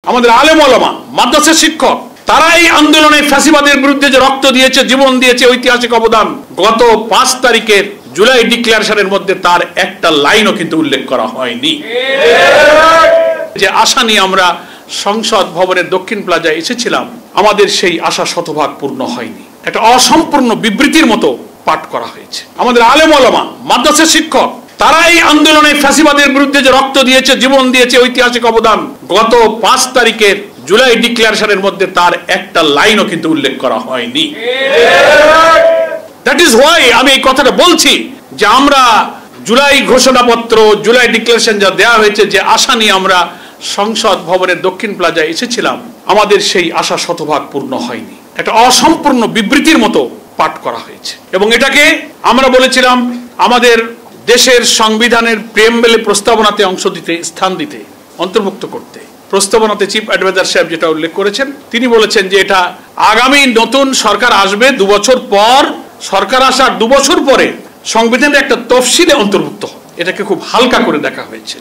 আমাদের আলেম ওলামা, মাদ্রাসা শিক্ষক, তারা এই আন্দোলনে ফ্যাসিবাদের বিরুদ্ধে যে রক্ত দিয়েছে, জীবন দিয়েছে, ঐতিহাসিক অবদান, গত 5 তারিখের জুলাই ডিক্লারেশনের মধ্যে তার একটা লাইনও কিন্তু উল্লেখ করা হয়নি। যে আশা নিয়ে আমরা সংসদ ভবনের দক্ষিণ প্লাজায় এসেছিলাম, আমাদের সেই আশা শতভাগ পূর্ণ হয়নি। একটা অসম্পূর্ণ বিবৃতির মতো পাঠ করা হয়েছে। আমাদের আলেম ওলামা, মাদ্রাসা শিক্ষক, তারা এই আন্দোলনে ফ্যাসিবাদের বিরুদ্ধে যে রক্ত দিয়েছে, জীবন দিয়েছে, ঐতিহাসিক অবদান, গত 5 তারিখের জুলাই ডিক্লারেশনের মধ্যে তার একটা লাইনও কিন্তু উল্লেখ করা হয়নি। দ্যাট ইজ হোয়াই আমি এই কথাটা বলছি যে আমরা জুলাই ঘোষণাপত্র, জুলাই ডিক্লারেশন যা দেওয়া হয়েছে, যে আশা নিয়ে আমরা সংসদ ভবনের দক্ষিণ প্লাজায় এসেছিলাম, আমাদের সেই আশা শতভাগ পূর্ণ হয়নি। একটা অসম্পূর্ণ বিবৃতির মতো পাঠ করা হয়েছে এবং এটাকে আমরা বলেছিলাম আমাদের দেশের সংবিধানের প্রিএম্বলে প্রস্তাবনাতে অংশ দিতে, স্থান দিতে, অন্তর্ভুক্ত করতে। প্রস্তাবনাতে চিফ অ্যাডভাইজার সাহেব যেটা উল্লেখ করেছেন, তিনি বলেছেন যে এটা আগামী নতুন সরকার আসবে 2 বছর পর, সরকার আসার 2 বছর পরে সংবিধানের একটা তফসিলে অন্তর্ভুক্ত হবে। এটাকে খুব হালকা করে দেখা হয়েছে।